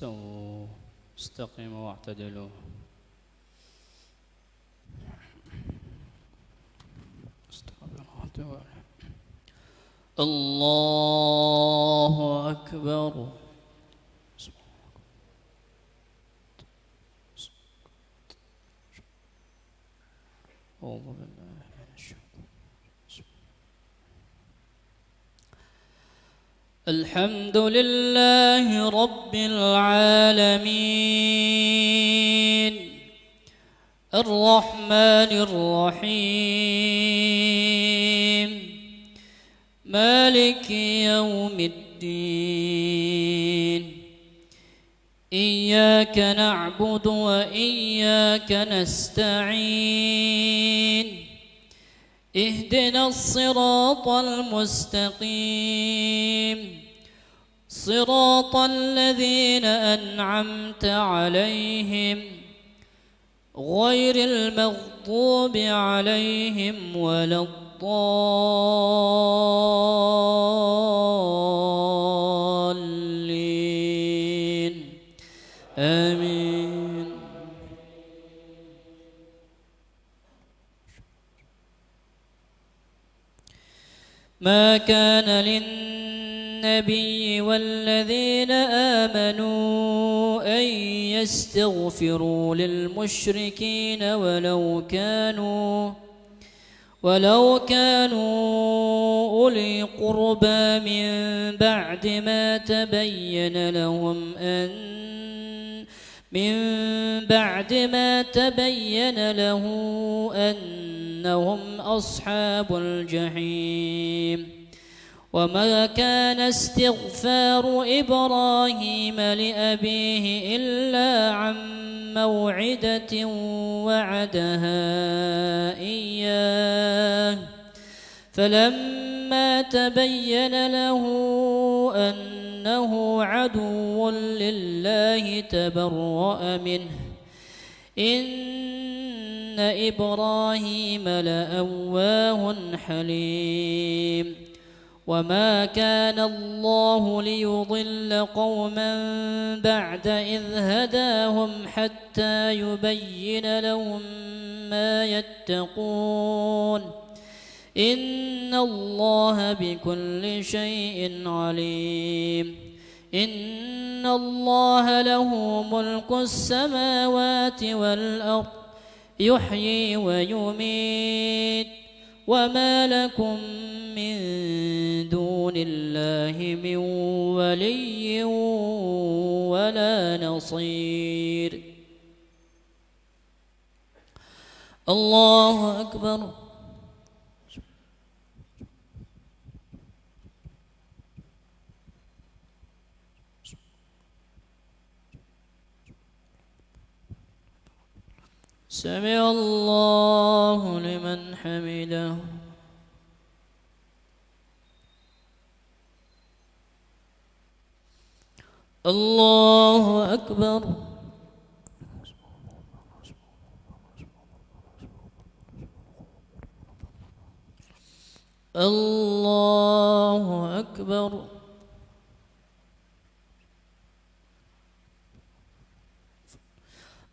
استووا استقيموا واعتدلوا. الله أكبر. أعوذ بالله من الشيطان. الحمد لله رب العالمين الرحمن الرحيم مالك يوم الدين إياك نعبد وإياك نستعين اهدنا الصراط المستقيم صراط الذين أنعمت عليهم غير المغضوب عليهم ولا الضالين آمين. ما كان للنبي والذين آمنوا أن يستغفروا للمشركين ولو كانوا أولي قربى من بعد ما تبين له أنهم أصحاب الجحيم. وما كان استغفار إبراهيم لأبيه إلا عن موعدة وعدها إياه فلما تبين له أنه عدو لله تبرأ منه إن إبراهيم لأواه حليم. وما كان الله ليضل قوما بعد إذ هداهم حتى يبين لهم ما يتقون إن الله بكل شيء عليم. إن الله له ملك السماوات والأرض يحيي ويميت وما لكم من دون الله من ولي ولا نصير. الله أكبر. سمع الله لمن حمده. الله أكبر. الله أكبر.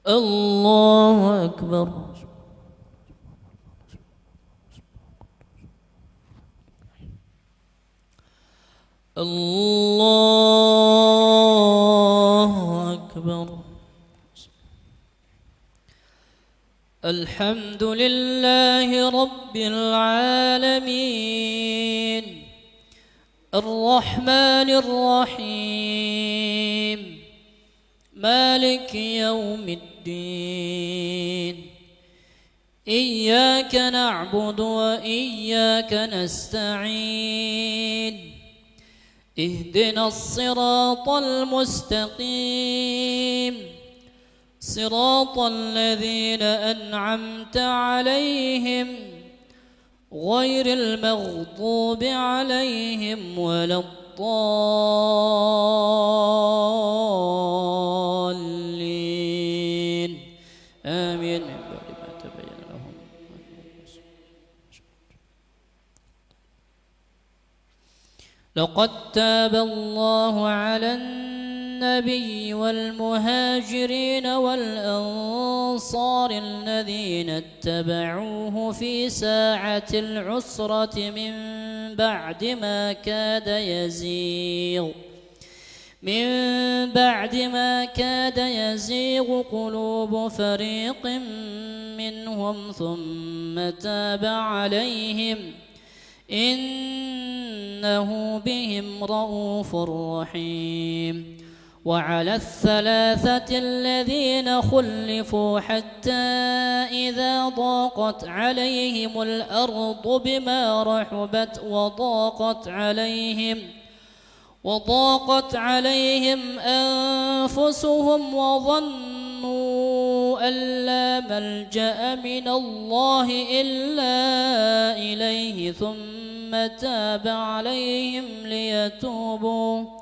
الله أكبر. الله أكبر. الحمد لله رب العالمين الرحمن الرحيم مالك يوم الدين إياك نعبد وإياك نستعين اهدنا الصراط المستقيم صراط الذين أنعمت عليهم غير المغضوب عليهم ولا الضالين آمين. لقد تاب الله على النبي والمهاجرين والأنصار الذين اتبعوه في ساعة العسرة من بعد ما كاد يزيغ قلوب فريق منهم ثم تاب عليهم إنه بهم رءوف رحيم. وعلى الثلاثة الذين خلفوا حتى إذا ضاقت عليهم الأرض بما رحبت وضاقت عليهم أنفسهم وظنوا أن لا ملجأ من الله إلا إليه ثم تاب عليهم ليتوبوا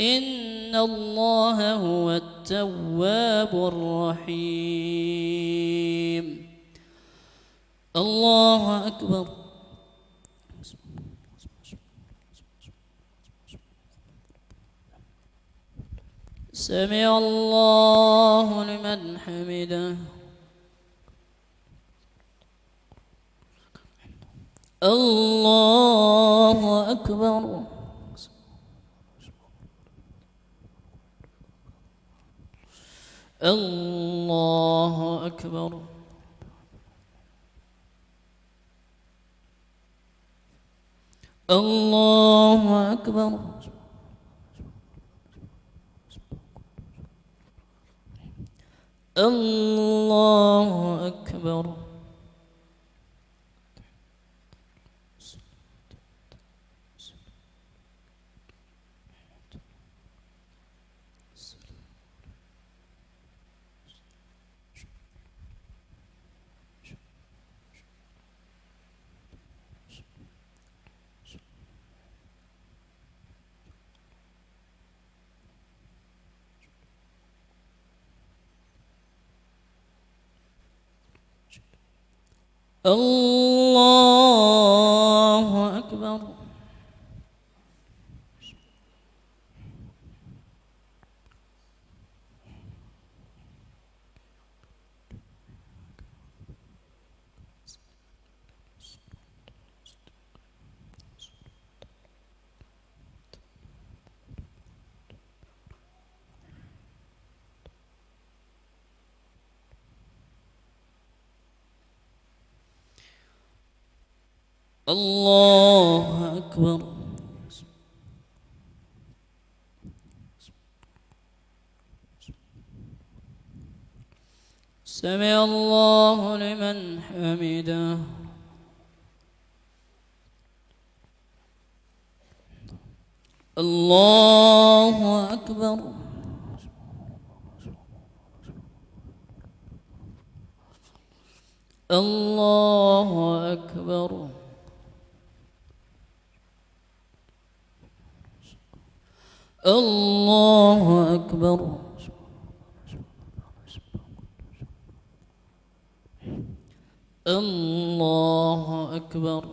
إن الله هو التواب الرحيم. الله أكبر. سمع الله لمن حمده. الله أكبر. الله أكبر. الله أكبر. الله أكبر. الله أكبر. الله أكبر. سمع الله لمن حمده. الله أكبر. الله أكبر. الله أكبر. الله أكبر.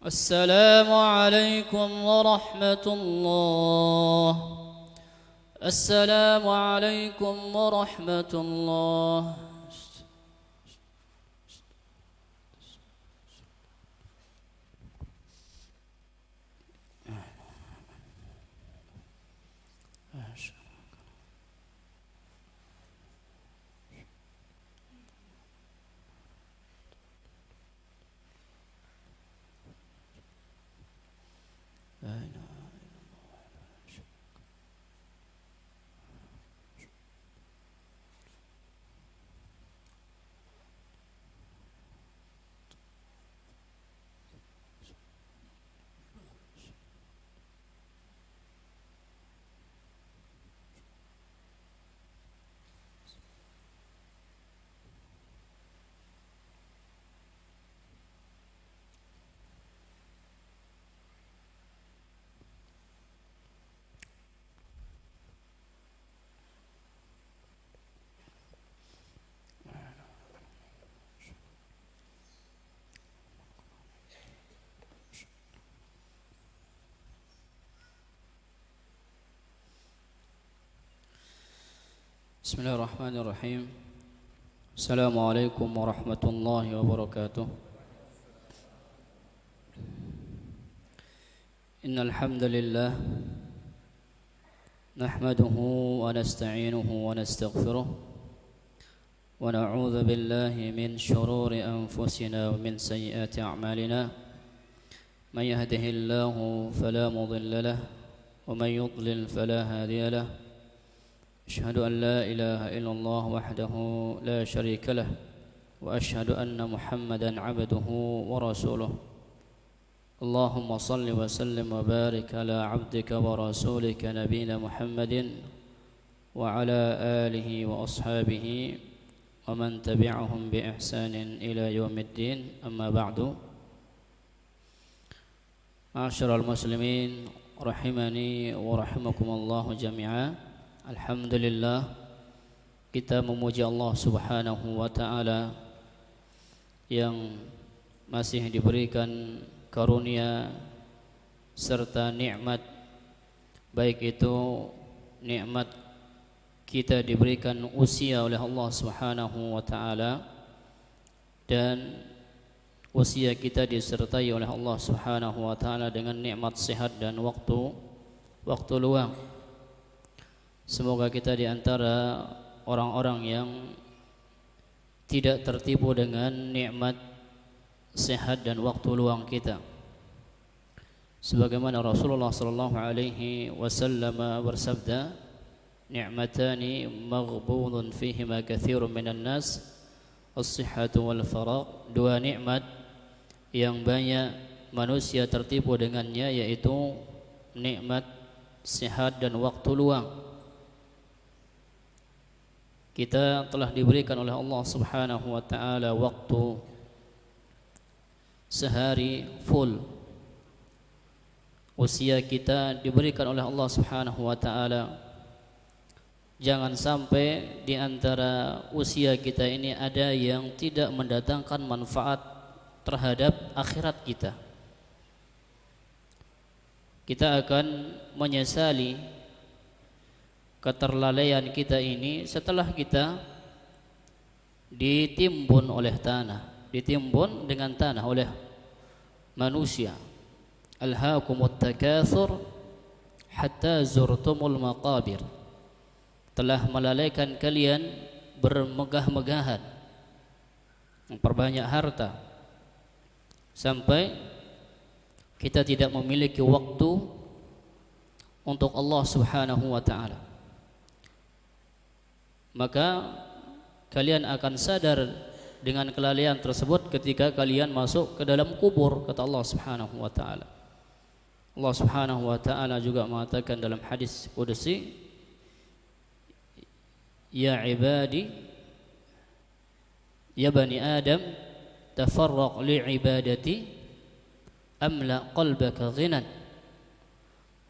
السلام عليكم ورحمة الله. السلام عليكم ورحمة الله. Bismillahirrahmanirrahim. Assalamualaikum warahmatullahi wabarakatuh. Innal hamdalillah nahmaduhu wa nasta'inuhu wa nastaghfiruh wa na'udzu billahi min shururi anfusina wa min sayyiati a'malina. May yahdihillahu fala mudilla lahu wa may yudlil fala hadiya lahu. أشهد أن لا إله إلا الله وحده لا شريك له وأشهد أن محمدا عبده ورسوله اللهم صل وسلم وبارك على عبدك ورسولك نبينا محمد وعلى آله وأصحابه ومن تبعهم بإحسان إلى يوم الدين أما بعد معاشر المسلمين رحمني ورحمكم الله جميعا. Alhamdulillah, kita memuji Allah Subhanahu wa ta'ala yang masih diberikan karunia serta nikmat, baik itu nikmat kita diberikan usia oleh Allah Subhanahu wa ta'ala dan usia kita disertai oleh Allah Subhanahu wa ta'ala dengan nikmat sehat dan waktu luang. Semoga kita di antara orang-orang yang tidak tertipu dengan nikmat sehat dan waktu luang kita. Sebagaimana Rasulullah sallallahu alaihi wasallam bersabda, "Ni'matani maghbunun fihima katsirun minan nas, as-sihhatu wal faragh." Dua nikmat yang banyak manusia tertipu dengannya, yaitu nikmat sehat dan waktu luang. Kita telah diberikan oleh Allah Subhanahu wa ta'ala waktu sehari full. Usia kita diberikan oleh Allah Subhanahu wa ta'ala. Jangan sampai di antara usia kita ini ada yang tidak mendatangkan manfaat terhadap akhirat kita. Kita akan menyesali keterlalaian kita ini setelah kita ditimbun oleh tanah, ditimbun dengan tanah oleh manusia. Alhaakumut takatsur hatta zurtumul maqabir. Telah melalaikan kalian bermegah-megahan, memperbanyak harta, sampai kita tidak memiliki waktu untuk Allah Subhanahu wa ta'ala. Maka kalian akan sadar dengan kelalaian tersebut ketika kalian masuk ke dalam kubur, kata Allah Subhanahu wa ta'ala. Allah Subhanahu wa ta'ala juga mengatakan dalam hadis qudsi, "Ya ibadi, ya bani Adam, tafarraq li ibadati amla qalbaka ghinan."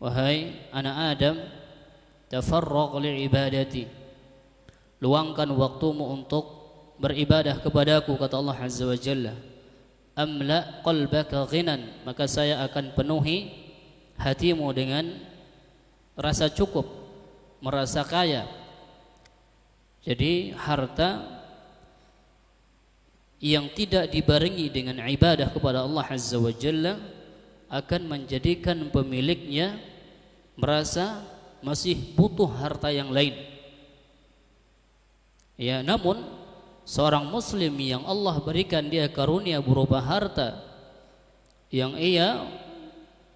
Wahai anak Adam, tafarraq li ibadati, luangkan waktumu untuk beribadah kepadaku, kata Allah Azza wa Jalla. Amla qalbaka ghinan, maka saya akan penuhi hatimu dengan rasa cukup, merasa kaya. Jadi harta yang tidak dibarengi dengan ibadah kepada Allah Azza wa Jalla akan menjadikan pemiliknya merasa masih butuh harta yang lain. Ya, namun seorang muslim yang Allah berikan dia karunia berupa harta yang ia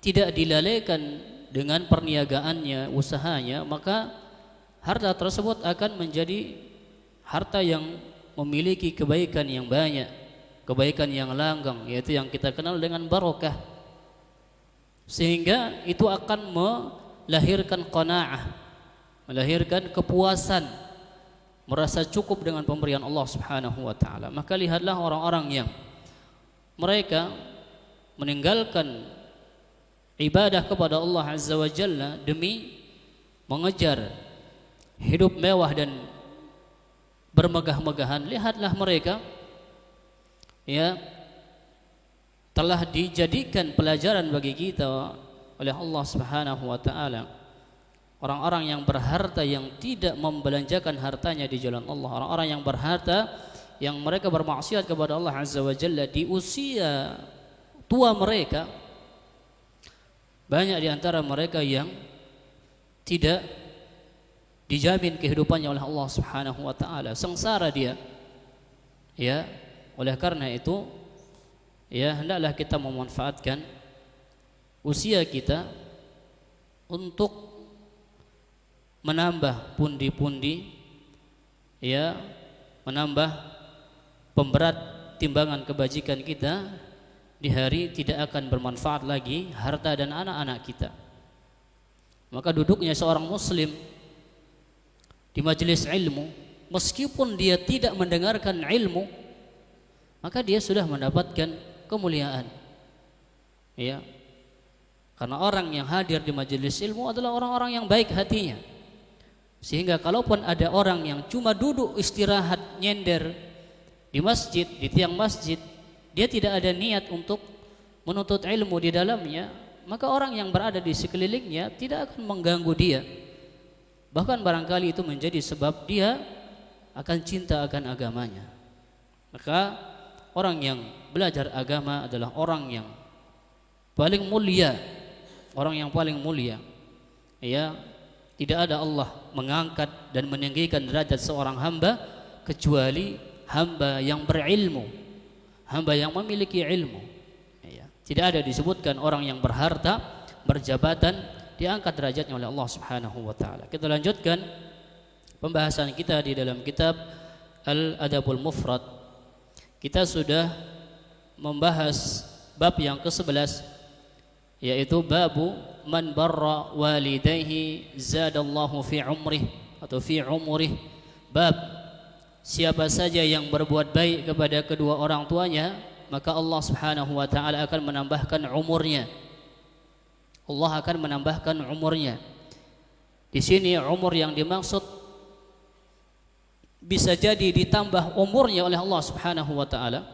tidak dilalaikan dengan perniagaannya, usahanya, maka harta tersebut akan menjadi harta yang memiliki kebaikan yang banyak, kebaikan yang langgang, yaitu yang kita kenal dengan barokah. Sehingga itu akan melahirkan qanaah, melahirkan kepuasan, merasa cukup dengan pemberian Allah Subhanahu wa ta'ala. Maka lihatlah orang-orang yang mereka meninggalkan ibadah kepada Allah Azza wa Jalla demi mengejar hidup mewah dan bermegah-megahan. Lihatlah mereka ya telah dijadikan pelajaran bagi kita oleh Allah Subhanahu wa ta'ala. orang-orang yang berharta yang tidak membelanjakan hartanya di jalan Allah, orang-orang yang berharta yang mereka bermaksiat kepada Allah Azza wa Jalla di usia tua mereka, banyak di antara mereka yang tidak dijamin kehidupannya oleh Allah Subhanahu wa taala, sengsara dia. Ya, oleh karena itu ya hendaklah kita memanfaatkan usia kita untuk menambah pundi-pundi, ya, menambah pemberat timbangan kebajikan kita di hari tidak akan bermanfaat lagi harta dan anak-anak kita. Maka duduknya seorang muslim di majelis ilmu, meskipun dia tidak mendengarkan ilmu, maka dia sudah mendapatkan kemuliaan. Ya. Karena orang yang hadir di majelis ilmu adalah orang-orang yang baik hatinya. Sehingga kalaupun ada orang yang cuma duduk istirahat nyender di masjid, di tiang masjid, dia tidak ada niat untuk menuntut ilmu di dalamnya, maka orang yang berada di sekelilingnya tidak akan mengganggu dia. Bahkan barangkali itu menjadi sebab dia akan cinta akan agamanya. Maka orang yang belajar agama adalah orang yang paling mulia, orang yang paling mulia. Ya, tidak ada Allah mengangkat dan meninggikan derajat seorang hamba kecuali hamba yang berilmu, hamba yang memiliki ilmu. Ya, tidak ada disebutkan orang yang berharta, berjabatan diangkat derajatnya oleh Allah Subhanahu wa taala. Kita lanjutkan pembahasan kita di dalam kitab Al-Adabul Mufrad. Kita sudah membahas bab yang ke-11, yaitu babu man barra walidayhi zadallahu fi umrih atau fi umrih. Bab siapa saja yang berbuat baik kepada kedua orang tuanya, maka Allah Subhanahu wa taala akan menambahkan umurnya. Allah akan menambahkan umurnya. Di sini umur yang dimaksud bisa jadi ditambah umurnya oleh Allah Subhanahu wa taala.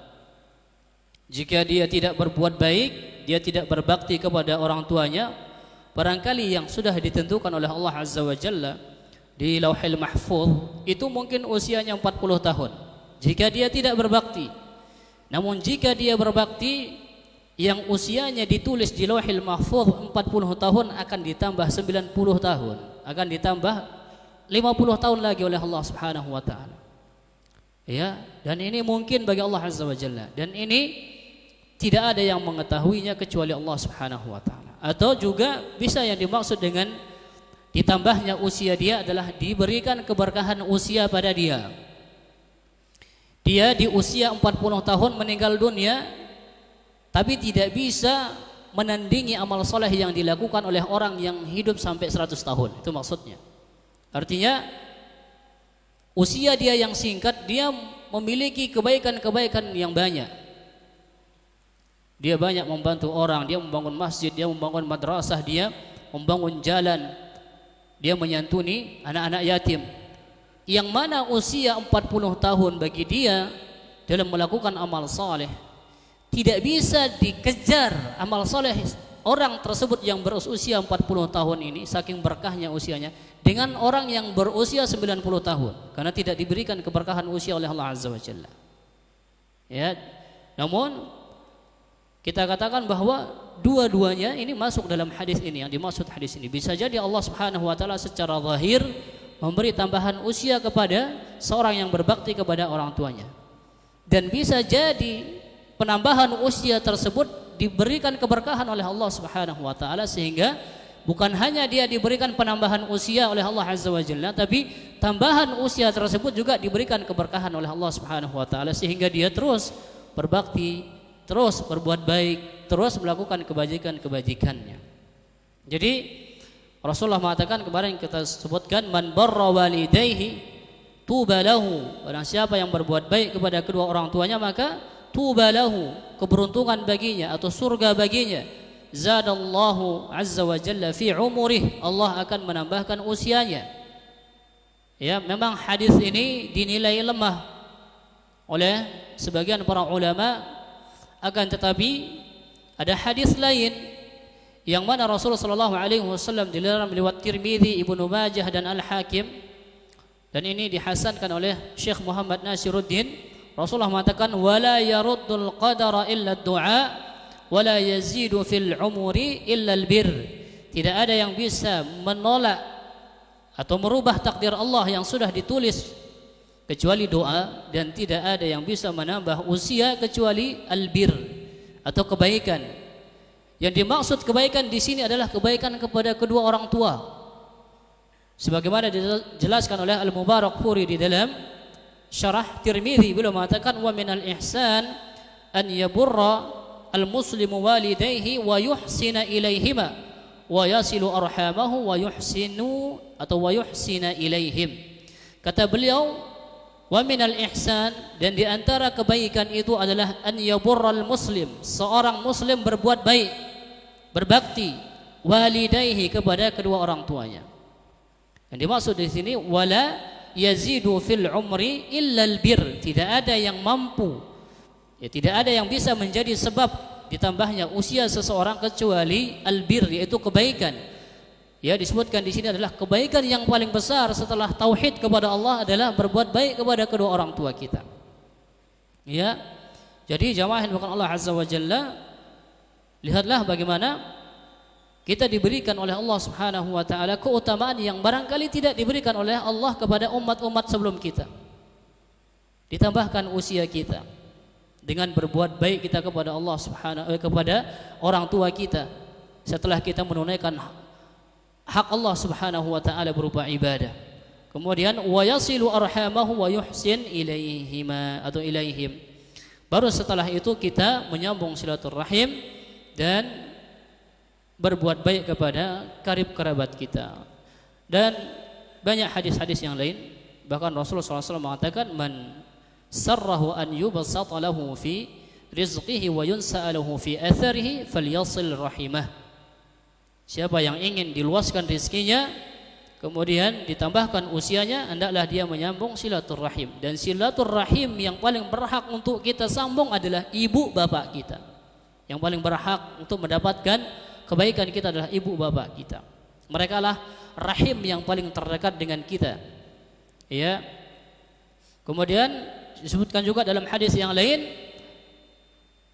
Jika dia tidak berbuat baik, dia tidak berbakti kepada orang tuanya, barangkali yang sudah ditentukan oleh Allah Azza wa Jalla di Lauhil Mahfuz itu mungkin usianya 40 tahun jika dia tidak berbakti. Namun jika dia berbakti, yang usianya ditulis di Lauhil Mahfuz 40 tahun akan ditambah 90 tahun, akan ditambah 50 tahun lagi oleh Allah Subhanahu wa taala. Ya, dan ini mungkin bagi Allah Azza wa Jalla, dan ini tidak ada yang mengetahuinya kecuali Allah Subhanahu wa taala. Atau juga bisa yang dimaksud dengan ditambahnya usia dia adalah diberikan keberkahan usia pada dia. Dia di usia 40 tahun meninggal dunia, tapi tidak bisa menandingi amal soleh yang dilakukan oleh orang yang hidup sampai 100 tahun. Itu maksudnya. Artinya usia dia yang singkat, dia memiliki kebaikan-kebaikan yang banyak. Dia banyak membantu orang, dia membangun masjid, dia membangun madrasah, dia membangun jalan, dia menyantuni anak-anak yatim. Yang mana usia 40 tahun bagi dia dalam melakukan amal saleh tidak bisa dikejar amal saleh orang tersebut yang berusia 40 tahun ini, saking berkahnya usianya, dengan orang yang berusia 90 tahun, karena tidak diberikan keberkahan usia oleh Allah Azza wa Jalla. Ya, namun kita katakan bahwa dua-duanya ini masuk dalam hadis ini. Yang dimaksud hadis ini, bisa jadi Allah Subhanahu wa taala secara zahir memberi tambahan usia kepada seorang yang berbakti kepada orang tuanya, dan bisa jadi penambahan usia tersebut diberikan keberkahan oleh Allah Subhanahu wa taala, sehingga bukan hanya dia diberikan penambahan usia oleh Allah Azza wa Jalla, tapi tambahan usia tersebut juga diberikan keberkahan oleh Allah Subhanahu wa taala, sehingga dia terus berbakti, terus berbuat baik, terus melakukan kebajikan-kebajikannya. Jadi Rasulullah mengatakan kemarin kita sebutkan, man barra walidayhi tuba lahu, barang siapa yang berbuat baik kepada kedua orang tuanya maka tuba lahu, keberuntungan baginya atau surga baginya. Zadallahu azza wa jalla fi umurih, Allah akan menambahkan usianya. Ya, memang hadis ini dinilai lemah oleh sebagian para ulama, akan tetapi ada hadis lain yang mana Rasulullah sallallahu alaihi wasallam di dalam riwayat Tirmizi, Ibnu Majah dan Al-Hakim, dan ini dihasankan oleh Syekh Muhammad Nasiruddin, Rasulullah mengatakan wala yaruddul qadara illa ad-du'a wala yazidu fil umuri illa al-bir. Tidak ada yang bisa menolak atau merubah takdir Allah yang sudah ditulis kecuali doa, dan tidak ada yang bisa menambah usia kecuali albir atau kebaikan. Yang dimaksud kebaikan di sini adalah kebaikan kepada kedua orang tua, sebagaimana dijelaskan oleh Al-Mubarakfuri di dalam syarah Tirmizi. Beliau mengatakan wa minal ihsan an yaburra al-muslimu walidayhi wa yuhsina ilaihima wa yasilu arhamahu wa yuhsinu atau wa yuhsina ilaihim. Kata beliau, wa minal ihsan, dan di antara kebaikan itu adalah an yaburral muslim, seorang muslim berbuat baik, berbakti, walidayhi, kepada kedua orang tuanya. Yang dimaksud di sini wala yazidu fil umri illa albir, tidak ada yang mampu, tidak ada yang bisa menjadi sebab ditambahnya usia seseorang kecuali albir, yaitu kebaikan. Ya, disebutkan di sini adalah kebaikan yang paling besar setelah tauhid kepada Allah adalah berbuat baik kepada kedua orang tua kita. Ya. Jadi jamaah yang bukan Allah Azza wa Jalla, lihatlah bagaimana kita diberikan oleh Allah Subhanahu wa taala keutamaan yang barangkali tidak diberikan oleh Allah kepada umat-umat sebelum kita. Ditambahkan usia kita dengan berbuat baik kita kepada Allah kepada orang tua kita setelah kita menunaikan hak Allah Subhanahu wa taala berupa ibadah. Kemudian wa yasilu arhamahu wa yuhsin ilaihima atau ilaihim. Baru setelah itu kita menyambung silaturahim dan berbuat baik kepada karib kerabat kita. Dan banyak hadis-hadis yang lain, bahkan Rasulullah SAW mengatakan man sarrahu an yubsata lahu fi rizqihi wa yunsa'alahu fi atharihi falyasil rahimah. Siapa yang ingin diluaskan rezekinya kemudian ditambahkan usianya, hendaklah dia menyambung silaturahim. Dan silaturahim yang paling berhak untuk kita sambung adalah ibu bapak kita. Yang paling berhak untuk mendapatkan kebaikan kita adalah ibu bapak kita. Mereka lah rahim yang paling terdekat dengan kita. Ya. Kemudian disebutkan juga dalam hadis yang lain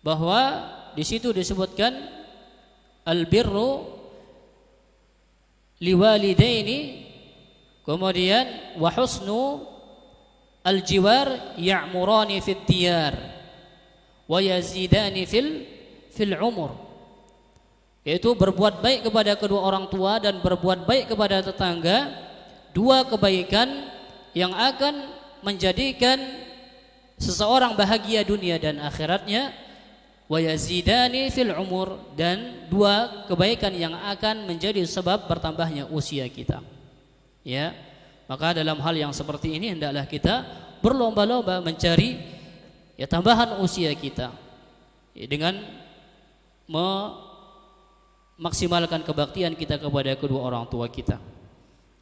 bahwa di situ disebutkan albirru liwalidaini, kemudian wa husnu aljiwar ya'murani fid diyar wa yazidani fil umur, yaitu berbuat baik kepada kedua orang tua dan berbuat baik kepada tetangga, dua kebaikan yang akan menjadikan seseorang bahagia dunia dan akhiratnya, wa yazidani fil umur, dan dua kebaikan yang akan menjadi sebab bertambahnya usia kita. Ya, maka dalam hal yang seperti ini hendaklah kita berlomba-lomba mencari ya tambahan usia kita ya, dengan memaksimalkan kebaktian kita kepada kedua orang tua kita.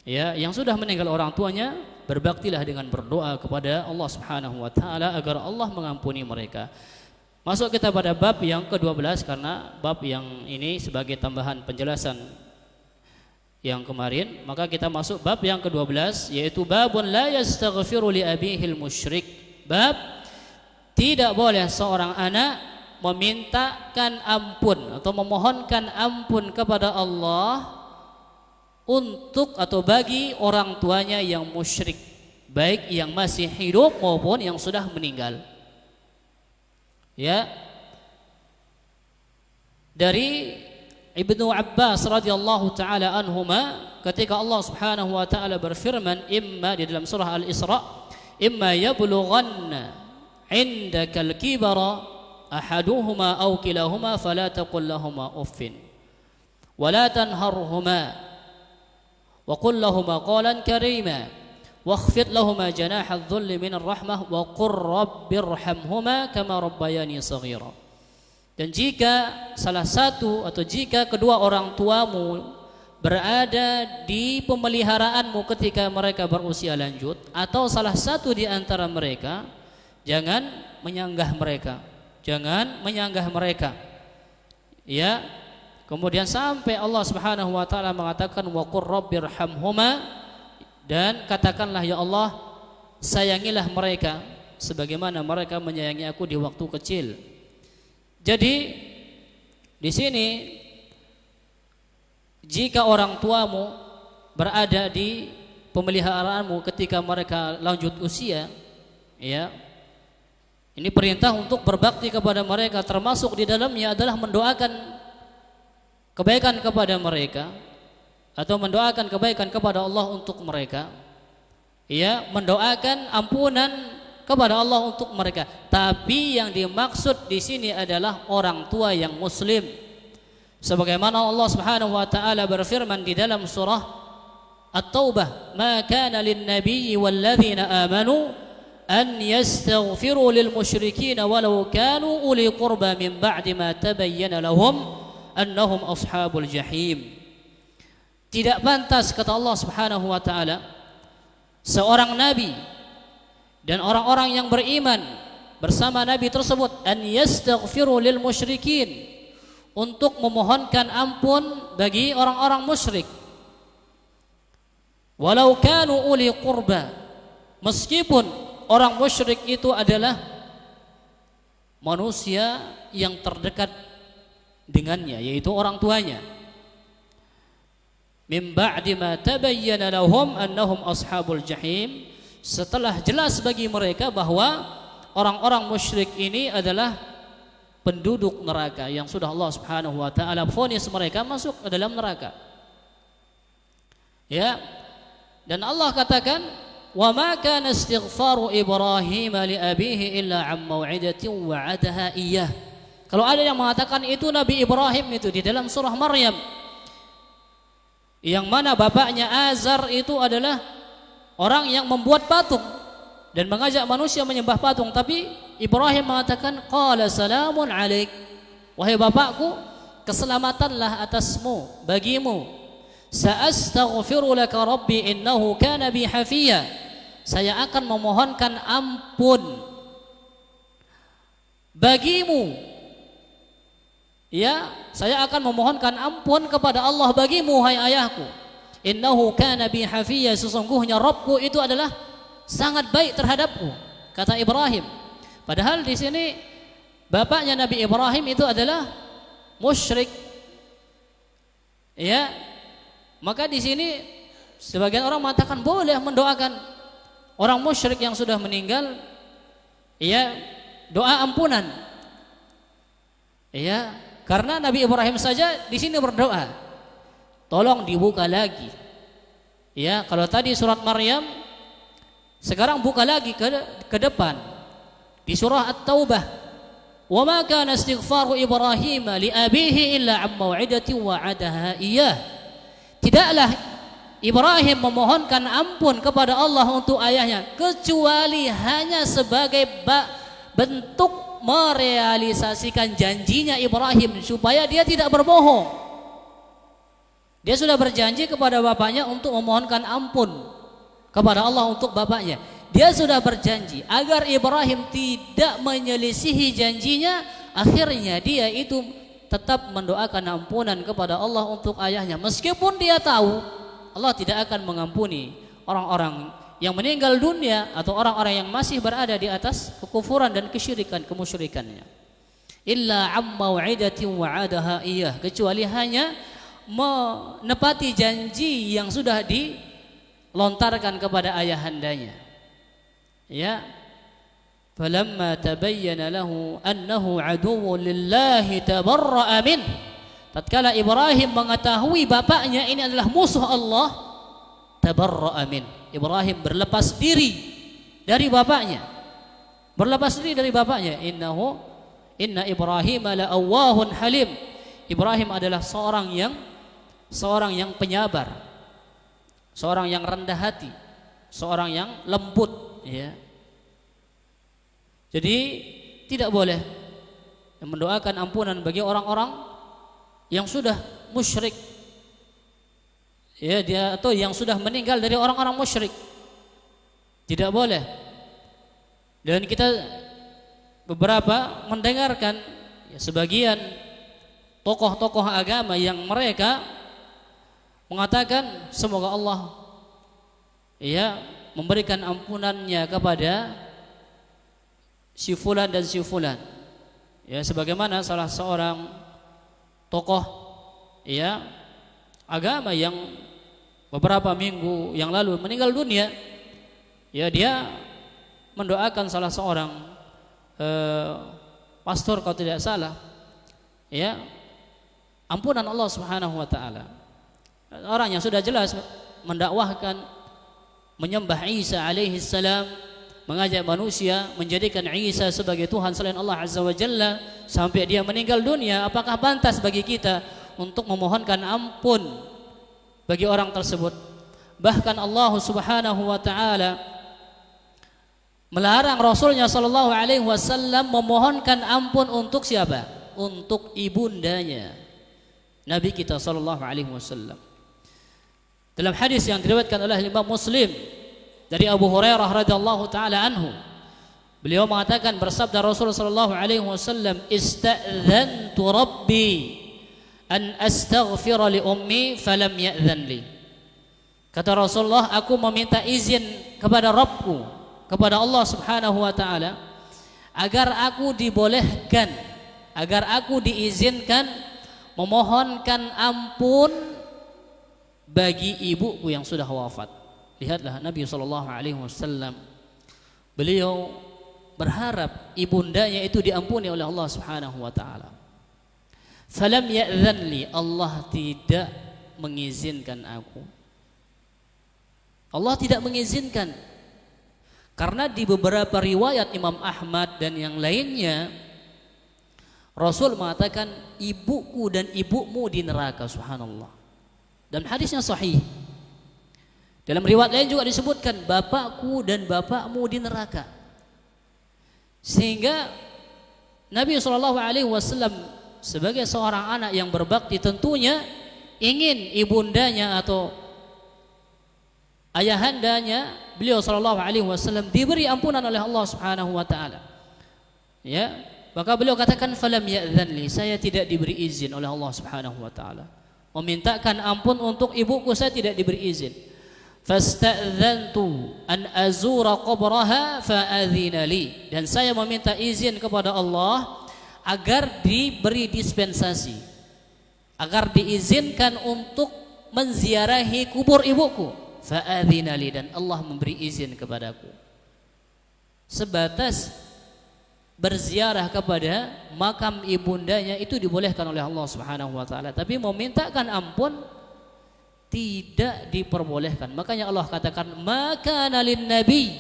Ya, yang sudah meninggal orang tuanya, berbaktilah dengan berdoa kepada Allah Subhanahu wa taala agar Allah mengampuni mereka. Masuk kita pada bab yang ke-12, karena bab yang ini sebagai tambahan penjelasan yang kemarin, maka kita masuk bab yang ke-12, yaitu babun la yastaghfiru li abihil musyrik. Bab tidak boleh seorang anak memintakan ampun atau memohonkan ampun kepada Allah untuk atau bagi orang tuanya yang musyrik, baik yang masih hidup maupun yang sudah meninggal. Ya, dari Ibnu Abbas radhiyallahu taala anhuma, ketika Allah Subhanahu wa taala berfirman imma di dalam surah Al-Isra, imma yablughanna indaka al-kibara ahaduhuma aw kilahuma fala taqul lahumā uffin wa la tanharhuma wa qul lahumā qawlan karīmā wakhfid lahuma janaha adh-dhulli minar rahmah wa qur rabbirhamhuma kama rabbayani shaghira. Dan jika salah satu atau jika kedua orang tuamu berada di pemeliharaanmu ketika mereka berusia lanjut, atau salah satu di antara mereka, jangan menyanggah mereka, jangan menyanggah mereka. Ya, Kemudian sampai Allah Subhanahu wa taala mengatakan wa qur rabbirhamhuma, dan katakanlah ya Allah, sayangilah mereka sebagaimana mereka menyayangi aku di waktu kecil. Jadi di sini jika orang tuamu berada di pemeliharaanmu ketika mereka lanjut usia, ya, ini perintah untuk berbakti kepada mereka, termasuk di dalamnya adalah mendoakan kebaikan kepada mereka atau mendoakan kebaikan kepada Allah untuk mereka, ya, mendoakan ampunan kepada Allah untuk mereka. Tapi yang dimaksud di sini adalah orang tua yang muslim, sebagaimana Allah Subhanahu wa taala berfirman di dalam surah At-Taubah, "Ma kana lin-nabiyyi wal-ladzina amanu an yastaghfiru lil-musyrikeen walau kanu uli qurba min ba'di ma tabayyana lahum annahum ashabul jahim." Tidak pantas, kata Allah Subhanahu wa taala, seorang nabi dan orang-orang yang beriman bersama nabi tersebut an yastaghfiru lil musyrikin, untuk memohonkan ampun bagi orang-orang musyrik, walau kanu uli qurba, meskipun orang musyrik itu adalah manusia yang terdekat dengannya, yaitu orang tuanya. Min ba'di ma tabayyana lahum annahum ashabul jahim, setelah jelas bagi mereka bahwa orang-orang musyrik ini adalah penduduk neraka yang sudah Allah Subhanahu wa taala vonis mereka masuk ke dalam neraka. Ya. Dan Allah katakan, "Wa ma kana istighfaru Ibrahim li abihi illa 'an mau'idatin wa'adaha iyyah." Kalau ada yang mengatakan itu Nabi Ibrahim itu di dalam surah Maryam, yang mana bapaknya Azar itu adalah orang yang membuat patung dan mengajak manusia menyembah patung, tapi Ibrahim mengatakan, qala salamun alaik, wahai bapakku, keselamatanlah atasmu, bagimu. Sa'astaghfiru laka rabbi innahu kana bi hafiya, saya akan memohonkan ampun bagimu, ya, saya akan memohonkan ampun kepada Allah bagimu, hai ayahku. Innahu kana bi hafiya, sesungguhnya Rabbku itu adalah sangat baik terhadapku, kata Ibrahim. Padahal di sini bapaknya Nabi Ibrahim itu adalah musyrik, ya. Maka di sini sebagian orang mengatakan boleh mendoakan orang musyrik yang sudah meninggal, ya, doa ampunan, ya. Karena Nabi Ibrahim saja di sini berdoa, tolong dibuka lagi. Ya, kalau tadi surat Maryam, sekarang buka lagi ke depan di surah At-Taubah. Wa ma kana istighfaru Ibrahim li abihi illa 'an mau'idatin wa'adaha iyyah. Tidaklah Ibrahim memohonkan ampun kepada Allah untuk ayahnya kecuali hanya sebagai bentuk merealisasikan janjinya Ibrahim supaya dia tidak berbohong. Dia sudah berjanji kepada bapaknya untuk memohonkan ampun kepada Allah untuk bapaknya. Dia sudah berjanji agar Ibrahim tidak menyelisihi janjinya. Akhirnya dia itu tetap mendoakan ampunan kepada Allah untuk ayahnya, meskipun dia tahu Allah tidak akan mengampuni orang-orang yang meninggal dunia atau orang-orang yang masih berada di atas kekufuran dan kemusyrikannya. Illa 'am mau'idatin wa'adaha iyyah, kecuali hanya menepati janji yang sudah dilontarkan kepada ayahandanya. Ya. Falamma tabayyana lahu annahu 'aduwwun lillahi tabarra'a min. Tatkala Ibrahim mengetahui bapaknya ini adalah musuh Allah, tabarra'a min. Ibrahim berlepas diri dari bapaknya. Berlepas diri dari bapaknya. Inna Ibrahim la awwahun halim. Ibrahim adalah seorang yang penyabar, seorang yang rendah hati, seorang yang lembut, ya. Jadi tidak boleh mendoakan ampunan bagi orang-orang yang sudah musyrik, ya, dia atau yang sudah meninggal dari orang-orang musyrik. Tidak boleh. Dan kita beberapa mendengarkan, ya, sebagian tokoh-tokoh agama yang mereka mengatakan semoga Allah ya memberikan ampunannya kepada si fulan dan si fulan. Ya, sebagaimana salah seorang tokoh ya agama yang beberapa minggu yang lalu meninggal dunia, ya dia mendoakan salah seorang pastor kalau tidak salah, ya ampunan Allah Subhanahu wa taala. Orang yang sudah jelas mendakwahkan menyembah Isa alaihi salam, mengajak manusia menjadikan Isa sebagai Tuhan selain Allah Azza wa Jalla sampai dia meninggal dunia. Apakah pantas bagi kita untuk memohonkan ampun bagi orang tersebut? Bahkan Allah Subhanahu wa taala melarang Rasulnya sallallahu alaihi wasallam memohonkan ampun untuk siapa? Untuk ibundanya Nabi kita sallallahu alaihi wasallam. Dalam hadis yang diriwayatkan oleh Imam Muslim dari Abu Hurairah radhiyallahu taala anhu, beliau mengatakan, bersabda Rasul sallallahu alaihi wasallam, "Ista'dzantu Rabbi an astaghfira li ummi falam ya'dzan li." Kata Rasulullah, aku meminta izin kepada Rabbku, kepada Allah Subhanahu wa taala, agar aku dibolehkan, agar aku diizinkan memohonkan ampun bagi ibuku yang sudah wafat. Lihatlah Nabi SAW, beliau berharap ibundanya itu diampuni oleh Allah Subhanahu wa taala. Falam ya'dzan li, Allah tidak mengizinkan aku. Allah tidak mengizinkan. Karena di beberapa riwayat Imam Ahmad dan yang lainnya, Rasul mengatakan ibuku dan ibumu di neraka. Subhanallah. Dan hadisnya sahih. Dalam riwayat lain juga disebutkan bapakku dan bapakmu di neraka. Sehingga Nabi SAW sebagai seorang anak yang berbakti tentunya ingin ibundanya atau ayahandanya beliau SAW diberi ampunan oleh Allah Subhanahu wa taala. Ya, maka beliau katakan falam ya'dzan li, saya tidak diberi izin oleh Allah Subhanahu wa taala. Memintakan ampun untuk ibuku saya tidak diberi izin. Fasta'dzantu an azura qabraha fa'adzina li, dan saya meminta izin kepada Allah agar diberi dispensasi, agar diizinkan untuk menziarahi kubur ibuku. Fa'adzina li, dan Allah memberi izin kepadaku. Sebatas berziarah kepada makam ibundanya itu dibolehkan oleh Allah Subhanahu wa taala, tapi memintakan ampun tidak diperbolehkan. Makanya Allah katakan maka nalin nabi,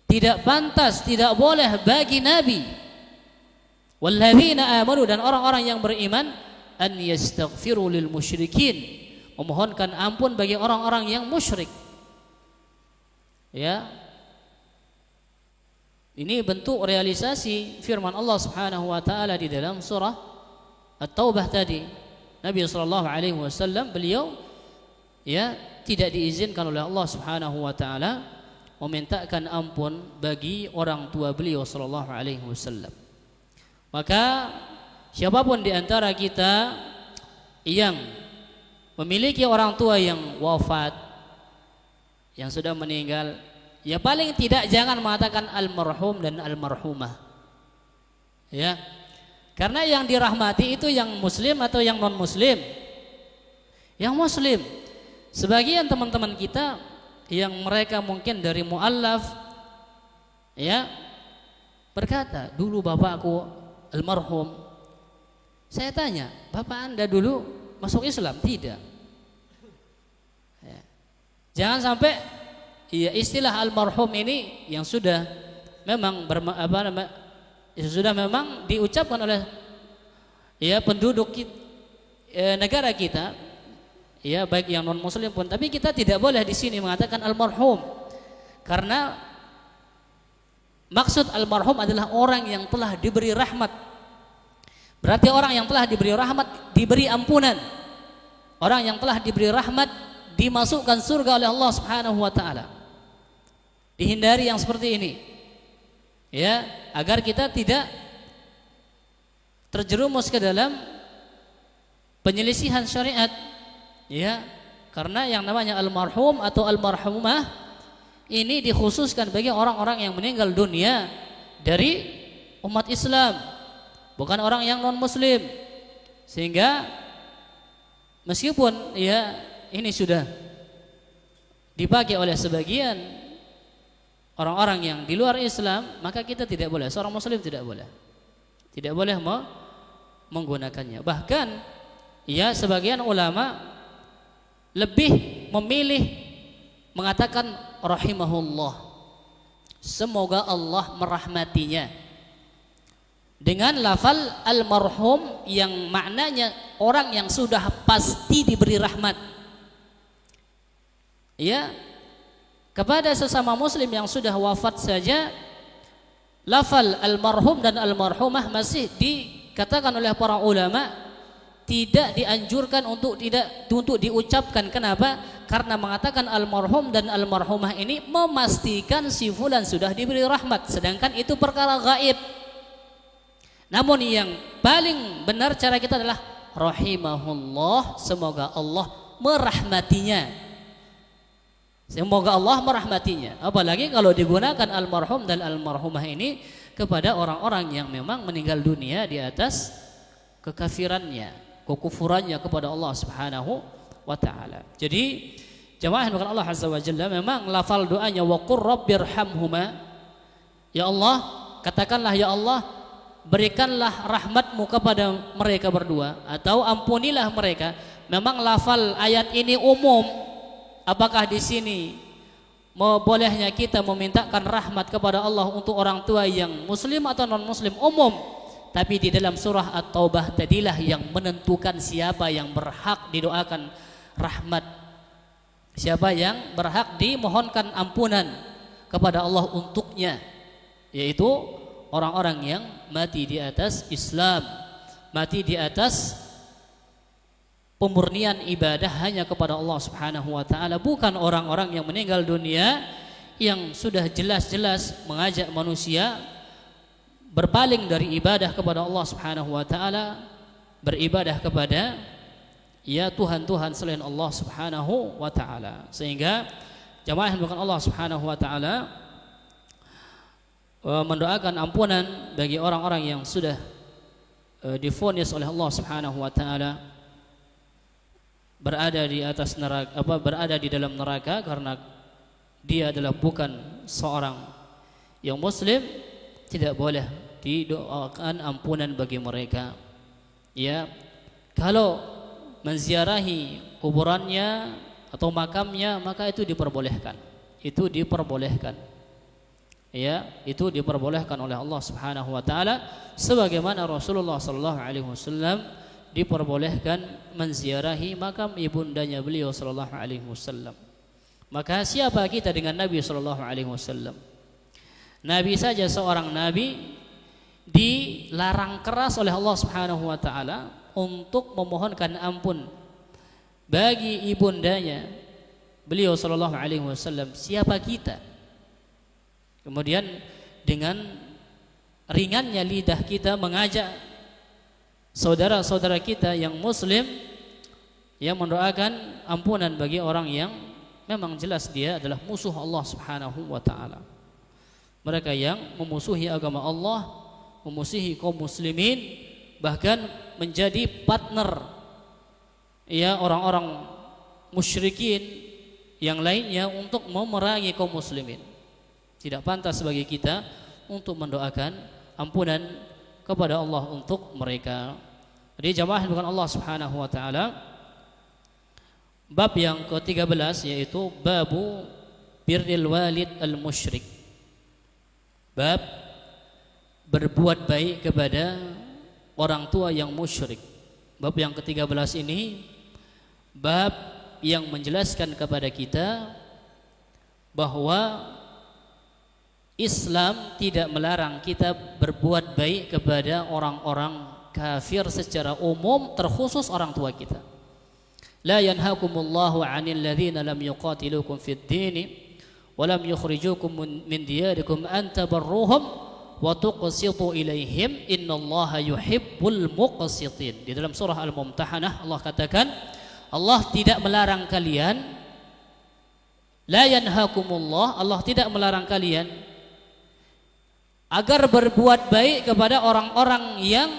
tidak pantas, tidak boleh bagi nabi, walladzina amanu, dan orang-orang yang beriman, an yastaghfiru lil musyrikin, memohonkan ampun bagi orang-orang yang musyrik. Ya, ini bentuk realisasi firman Allah Subhanahu wa taala di dalam surah At-Taubah tadi. Nabi sallallahu alaihi wasallam beliau ya tidak diizinkan oleh Allah Subhanahu wa taala memintakan ampun bagi orang tua beliau sallallahu alaihi wasallam. Maka siapapun di antara kita yang memiliki orang tua yang wafat, yang sudah meninggal, ya paling tidak jangan mengatakan almarhum dan almarhumah. Ya. Karena yang dirahmati itu yang muslim atau yang non muslim? Yang muslim. Sebagian teman-teman kita yang mereka mungkin dari muallaf ya berkata, dulu bapakku almarhum. Saya tanya, bapak Anda dulu masuk Islam? Tidak. Ya. Jangan sampai iya, istilah almarhum ini yang sudah memang sudah memang diucapkan oleh ya penduduk negara kita, ya baik yang non muslim pun, tapi kita tidak boleh di sini mengatakan almarhum, karena maksud almarhum adalah orang yang telah diberi rahmat. Berarti orang yang telah diberi rahmat diberi ampunan. Orang yang telah diberi rahmat dimasukkan surga oleh Allah Subhanahu wa taala. Dihindari yang seperti ini, ya, agar kita tidak terjerumus ke dalam penyelisihan syariat, ya, karena yang namanya almarhum atau almarhumah ini dikhususkan bagi orang-orang yang meninggal dunia dari umat Islam, bukan orang yang non muslim. Sehingga meskipun ya ini sudah dipakai oleh sebagian orang-orang yang di luar Islam, maka kita tidak boleh, seorang muslim tidak boleh menggunakannya. Bahkan ya sebagian ulama lebih memilih mengatakan rahimahullah, semoga Allah merahmatinya, dengan lafal almarhum yang maknanya orang yang sudah pasti diberi rahmat. Ya, kepada sesama muslim yang sudah wafat saja, lafal almarhum dan almarhumah masih dikatakan oleh para ulama tidak dianjurkan untuk diucapkan. Kenapa? Karena mengatakan almarhum dan almarhumah ini memastikan si fulan sudah diberi rahmat, sedangkan itu perkara gaib. Namun yang paling benar cara kita adalah rahimahullah, semoga Allah merahmatinya. Semoga Allah merahmatinya. Apalagi kalau digunakan almarhum dan almarhumah ini kepada orang-orang yang memang meninggal dunia di atas kekafirannya, kekufurannya kepada Allah Subhanahu wa taala. Jadi jamaah yang Allah Azza wa Jalla, memang lafal doanya wa qur rabbirhamhuma, ya Allah, katakanlah ya Allah, berikanlah rahmatmu kepada mereka berdua, atau ampunilah mereka. Memang lafal ayat ini umum. Apakah di sini bolehnya kita memintakan rahmat kepada Allah untuk orang tua yang muslim atau non muslim? Umum. Tapi di dalam surah At-Taubah tadilah yang menentukan siapa yang berhak didoakan rahmat, siapa yang berhak dimohonkan ampunan kepada Allah untuknya, yaitu orang-orang yang mati di atas Islam, mati di atas pemurnian ibadah hanya kepada Allah Subhanahu wa taala, bukan orang-orang yang meninggal dunia yang sudah jelas-jelas mengajak manusia berpaling dari ibadah kepada Allah Subhanahu wa taala, beribadah kepada ya Tuhan-Tuhan selain Allah Subhanahu wa taala. Sehingga jamaah yang bukan Allah Subhanahu wa taala mendoakan ampunan bagi orang-orang yang sudah divonis oleh Allah Subhanahu wa taala berada di atas neraka, berada di dalam neraka karena dia adalah bukan seorang yang muslim, tidak boleh didoakan ampunan bagi mereka. Ya, kalau menziarahi kuburannya atau makamnya, maka itu diperbolehkan. Itu diperbolehkan. Ya, itu diperbolehkan oleh Allah Subhanahu wa taala, sebagaimana Rasulullah sallallahu alaihi wasallam diperbolehkan menziarahi makam ibundanya beliau sallallahu alaihi wasallam. Maka siapa kita dengan Nabi sallallahu alaihi wasallam? Nabi saja seorang nabi dilarang keras oleh Allah Subhanahu wa taala untuk memohonkan ampun bagi ibundanya beliau sallallahu alaihi wasallam. Siapa kita? Kemudian dengan ringannya lidah kita mengajak saudara-saudara kita yang muslim yang mendoakan ampunan bagi orang yang memang jelas dia adalah musuh Allah Subhanahu wa taala. Mereka yang memusuhi agama Allah, memusuhi kaum muslimin, bahkan menjadi partner ya orang-orang musyrikin yang lainnya untuk memerangi kaum muslimin. Tidak pantas bagi kita untuk mendoakan ampunan kepada Allah untuk mereka. Jadi jamaah bukan Allah Subhanahu wa taala, bab yang ke-13 yaitu babu birril walid al-musyrik. Bab berbuat baik kepada orang tua yang musyrik. Bab yang ke-13 ini bab yang menjelaskan kepada kita bahwa Islam tidak melarang kita berbuat baik kepada orang-orang kafir secara umum, terkhusus orang tua kita. La yanhakumullahu 'anil ladzina lam yuqatilukum fid din wa lam yukhrijukum min diyarikum an tabarruhum wa tuqsitu ilaihim innallaha yuhibbul muqsitin. Di dalam surah Al-Mumtahanah Allah katakan, Allah tidak melarang kalian, la yanhakumullah, Allah tidak melarang kalian agar berbuat baik kepada orang-orang yang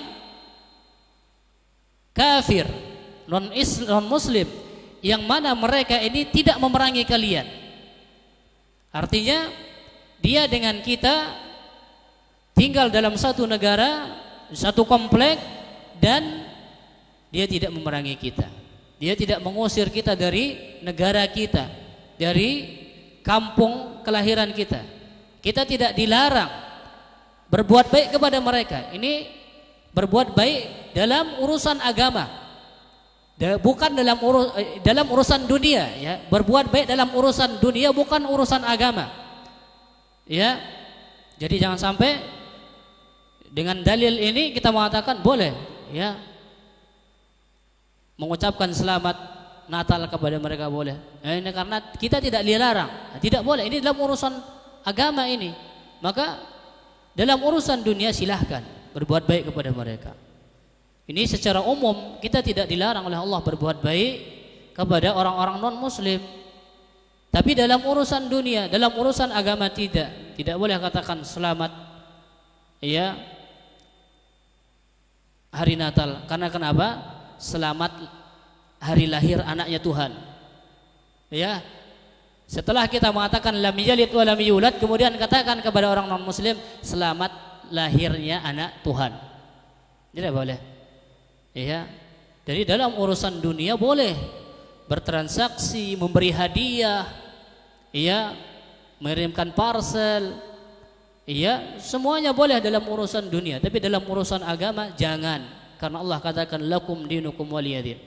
kafir, non muslim, yang mana mereka ini tidak memerangi kalian. Artinya dia dengan kita tinggal dalam satu negara, satu komplek, dan dia tidak memerangi kita. Dia tidak mengusir kita dari negara kita, dari kampung kelahiran kita. Kita tidak dilarang berbuat baik kepada mereka. Ini berbuat baik dalam urusan agama, bukan dalam urusan dunia, ya. Berbuat baik dalam urusan dunia, bukan urusan agama, ya. Jadi jangan sampai dengan dalil ini kita mengatakan boleh, ya, mengucapkan selamat Natal kepada mereka, boleh. Ini karena kita tidak dilarang, tidak boleh. Ini dalam urusan agama ini. Maka dalam urusan dunia silahkan berbuat baik kepada mereka. Ini secara umum kita tidak dilarang oleh Allah berbuat baik kepada orang-orang non-muslim. Tapi dalam urusan dunia, dalam urusan agama tidak boleh katakan selamat, ya, hari Natal. Karena kenapa? Selamat hari lahir anaknya Tuhan, ya. Setelah kita mengatakan lam yalid wa lam yulad, kemudian katakan kepada orang non muslim selamat lahirnya anak Tuhan, tidak boleh, ya. Jadi dalam urusan dunia boleh bertransaksi, memberi hadiah, ya, mengirimkan parcel, iya, semuanya boleh dalam urusan dunia. Tapi dalam urusan agama jangan, karena Allah katakan lakum dinukum waliyadin.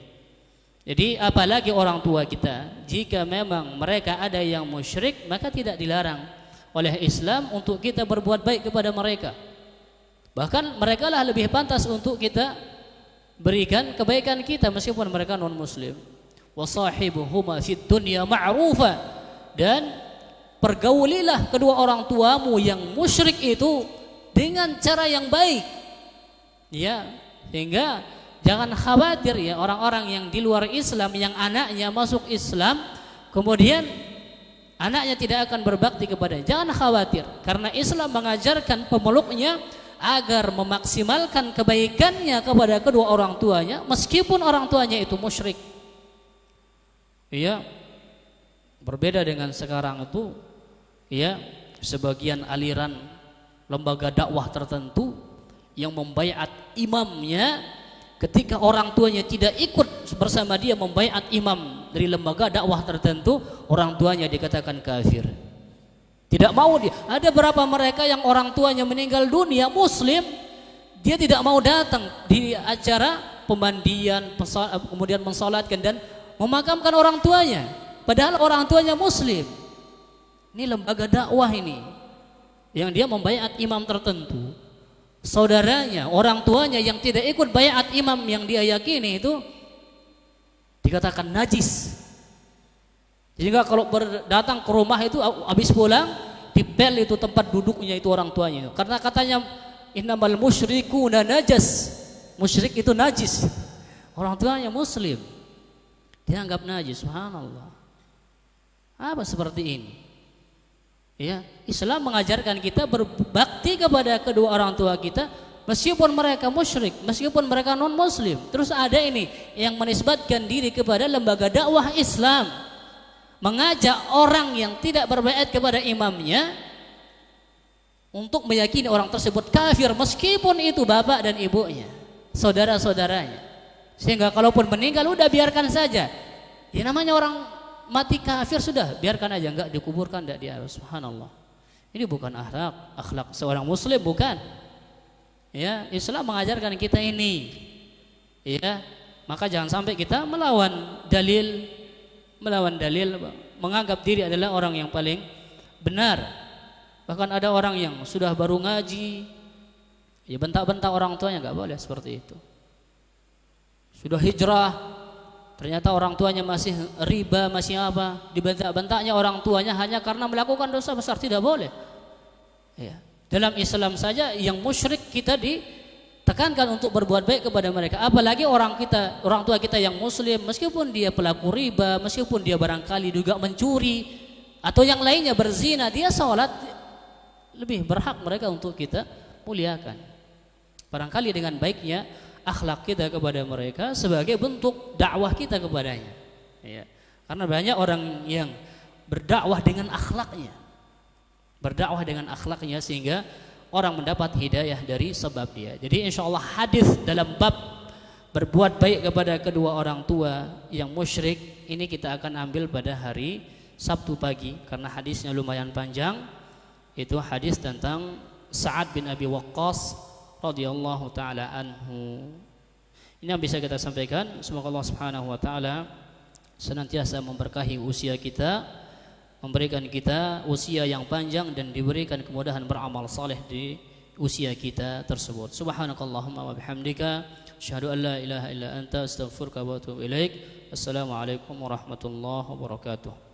Jadi apalagi orang tua kita, jika memang mereka ada yang musyrik, maka tidak dilarang oleh Islam untuk kita berbuat baik kepada mereka. Bahkan mereka lah lebih pantas untuk kita berikan kebaikan kita meskipun mereka non muslim. Wasahibuhuma fid dunya ma'rufa, dan pergaulilah kedua orang tuamu yang musyrik itu dengan cara yang baik, ya. Sehingga jangan khawatir, ya, orang-orang yang di luar Islam yang anaknya masuk Islam kemudian anaknya tidak akan berbakti kepadanya. Jangan khawatir, karena Islam mengajarkan pemeluknya agar memaksimalkan kebaikannya kepada kedua orang tuanya meskipun orang tuanya itu musyrik. Iya. Berbeda dengan sekarang itu, ya, sebagian aliran lembaga dakwah tertentu yang membaiat imamnya ketika orang tuanya tidak ikut bersama dia membaiat imam dari lembaga dakwah tertentu, orang tuanya dikatakan kafir. Tidak mau dia. Ada berapa mereka yang orang tuanya meninggal dunia muslim, dia tidak mau datang di acara pemandian, kemudian mensalatkan dan memakamkan orang tuanya, padahal orang tuanya muslim. Ini lembaga dakwah ini yang dia membaiat imam tertentu, saudaranya, orang tuanya yang tidak ikut baiat imam yang dia yakini itu dikatakan najis. Sehingga kalau datang ke rumah itu habis pulang dipel itu tempat duduknya itu orang tuanya, karena katanya innamal musyrikuna najas, musyrik itu najis, orang tuanya muslim dianggap najis. Subhanallah, apa seperti ini? Ya, Islam mengajarkan kita berbakti kepada kedua orang tua kita meskipun mereka musyrik, meskipun mereka non muslim. Terus ada ini yang menisbatkan diri kepada lembaga dakwah Islam, mengajak orang yang tidak berbaiat kepada imamnya untuk meyakini orang tersebut kafir meskipun itu bapak dan ibunya, saudara-saudaranya. Sehingga kalaupun meninggal udah biarkan saja. Ya namanya orang mati kafir sudah, biarkan aja, enggak dikuburkan, enggak dia. Subhanallah. Ini bukan akhlak seorang muslim, bukan. Ya, Islam mengajarkan kita ini. Ya, maka jangan sampai kita melawan dalil, menganggap diri adalah orang yang paling benar. Bahkan ada orang yang sudah baru ngaji, ya bentak-bentak orang tuanya, enggak boleh seperti itu. Sudah hijrah, ternyata orang tuanya masih riba, masih apa, dibentak-bentaknya orang tuanya hanya karena melakukan dosa besar, tidak boleh. Ya, Dalam Islam saja yang musyrik kita ditekankan untuk berbuat baik kepada mereka. Apalagi orang tua kita yang muslim, meskipun dia pelaku riba, meskipun dia barangkali juga mencuri atau yang lainnya berzina, dia sholat, lebih berhak mereka untuk kita muliakan. Barangkali dengan baiknya akhlak kita kepada mereka sebagai bentuk dakwah kita kepadanya. Ya. Karena banyak orang yang berdakwah dengan akhlaknya sehingga orang mendapat hidayah dari sebab dia. Jadi insya Allah hadis dalam bab berbuat baik kepada kedua orang tua yang musyrik ini kita akan ambil pada hari Sabtu pagi karena hadisnya lumayan panjang. Itu hadis tentang Sa'ad bin Abi Waqqas radhiyallahu taala anhu. Ini yang bisa kita sampaikan. Semoga Allah Subhanahu wa taala senantiasa memberkahi usia kita, memberikan kita usia yang panjang dan diberikan kemudahan beramal saleh di usia kita tersebut. Subhanakallahumma wa bihamdika asyhadu an la ilaha illa anta astaghfiruka wa atubu ilaik. Assalamualaikum warahmatullahi wabarakatuh.